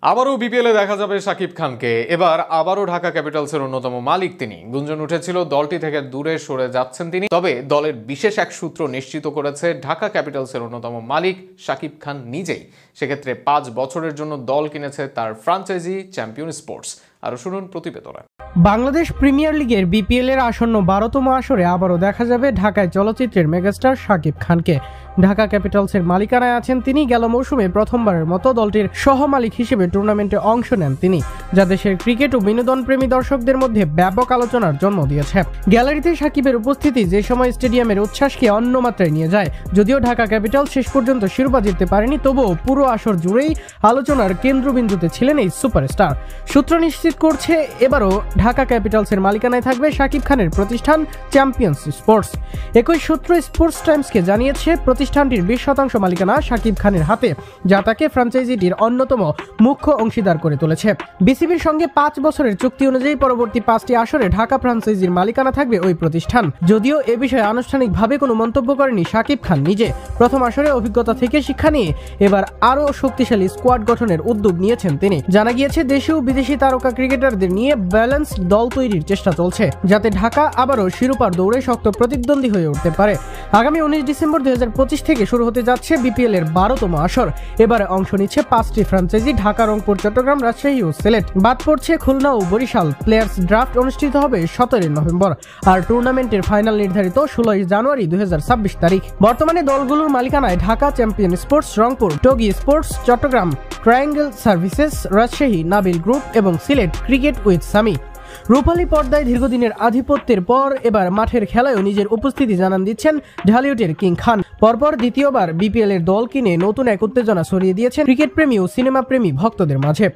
আবারও বিপিএলে দেখা যাবে শাকিব খানকে। এবার আবারও ঢাকা ক্যাপিটালসের অন্যতম মালিক তিনি। গুঞ্জন উঠেছিল দলটি থেকে দূরে সরে যাচ্ছেন তিনি, তবে দলের বিশেষ এক সূত্র নিশ্চিত করেছে ঢাকা ক্যাপিটালসের অন্যতম মালিক শাকিব খান নিজেই। সেক্ষেত্রে 5 বছরের জন্য দল কিনেছে তার ফ্র্যাঞ্চাইজি চ্যাম্পিয়ন স্পোর্টস। আরও শুনুন প্রতিবেদনে। বাংলাদেশ প্রিমিয়ার লিগের বিপিএল এর আসন্ন 12তম আসরে আবারও দেখা যাবে ঢাকায় চলচ্চিত্রের মেগাস্টার শাকিব খানকে। ঢাকা ক্যাপিটালসের মালিকানায় আছেন তিনি। গেল মৌসুমে প্রথমবারের মতো দলটির সহমালিক হিসেবে টুর্নামেন্টে অংশ নেন তিনি, যা দেশের ক্রিকেট ও বিনোদন প্রেমী দর্শকদের মধ্যে ব্যাপক আলোচনার জন্ম দিয়েছে। গ্যালারিতে শাকিবের উপস্থিতি যে সময় স্টেডিয়ামের উচ্ছ্বাসকে অন্য মাত্রায় নিয়ে যায়। যদিও ঢাকা ক্যাপিটাল শেষ পর্যন্ত শিরোপা জিততে পারেনি, তবুও পুরো আসর জুড়েই আলোচনার কেন্দ্রবিন্দুতে ছিলেন এই সুপারস্টার। সূত্র নিশ্চিত করছে এবারও ঢাকা ক্যাপিটালসের মালিকানায় থাকবে শাকিব খানের প্রতিষ্ঠান চ্যাম্পিয়ন্স স্পোর্টস। একই সূত্র স্পোর্টস টাইমসকে জানিয়েছে প্রতিষ্ঠানটির 20% মালিকানা শাকিব খানের হাতে, যা তাকে ফ্র্যাঞ্চাইজিটির অন্যতম মুখ্য অংশীদার করে তুলেছে। বিসিবির সঙ্গে 5 বছরের চুক্তি অনুযায়ী পরবর্তী 5টি আসরে ঢাকা ফ্র্যাঞ্চাইজির মালিকানা থাকবে ওই প্রতিষ্ঠান। যদিও এ বিষয়ে আনুষ্ঠানিকভাবে কোনো মন্তব্য করেনি শাকিব খান নিজে। প্রথম আসরে অভিজ্ঞতা থেকে শিক্ষা নিয়ে এবার আরও শক্তিশালী স্কোয়াড গঠনের উদ্যোগ নিয়েছেন তিনি। জানা গিয়েছে দেশীয় বিদেশি তারকা ক্রিকেটারদের নিয়ে ব্যালেন্স দল তৈরির চেষ্টা চলছে, যাতে ঢাকা আবারও শিরোপার দৌড়ে শক্ত প্রতিদ্বন্দ্বী হয়ে উঠতে পারে। আগামী 19 ডিসেম্বর 2025 থেকে শুরু হতে যাচ্ছে বিপিএল এর 12তম আসর। এবারে অংশ নিচ্ছে 5টি ফ্র্যাঞ্চাইজি, ঢাকা, রংপুর, চট্টগ্রাম, রাজশাহী ও সিলেট। বাদ পড়ছে খুলনা ও বরিশাল। প্লেয়ার্স ড্রাফট অনুষ্ঠিত হবে 17 নভেম্বর, আর টুর্নামেন্টের ফাইনাল নির্ধারিত 16 জানুয়ারি 2026 তারিখ। বর্তমানে দলগুলোর মালিকানায় Dhaka champion sports, Rangpur Togi sports, Chattogram triangle services, Rajshahi Nabil group এবং সিলেট ক্রিকেট উইথ সামি। রূপালী পর্দায় দীর্ঘদিনের আধিপত্যের পর এবার মাঠের খেলায়ও নিজের উপস্থিতি জানান দিচ্ছেন ঢালিউডের কিং খান। পরপর দ্বিতীয়বার বিপিএল এর দল কিনে নতুন এক উত্তেজনা ছড়িয়ে দিয়েছেন ক্রিকেট প্রেমী ও সিনেমা প্রেমী ভক্তদের মাঝে।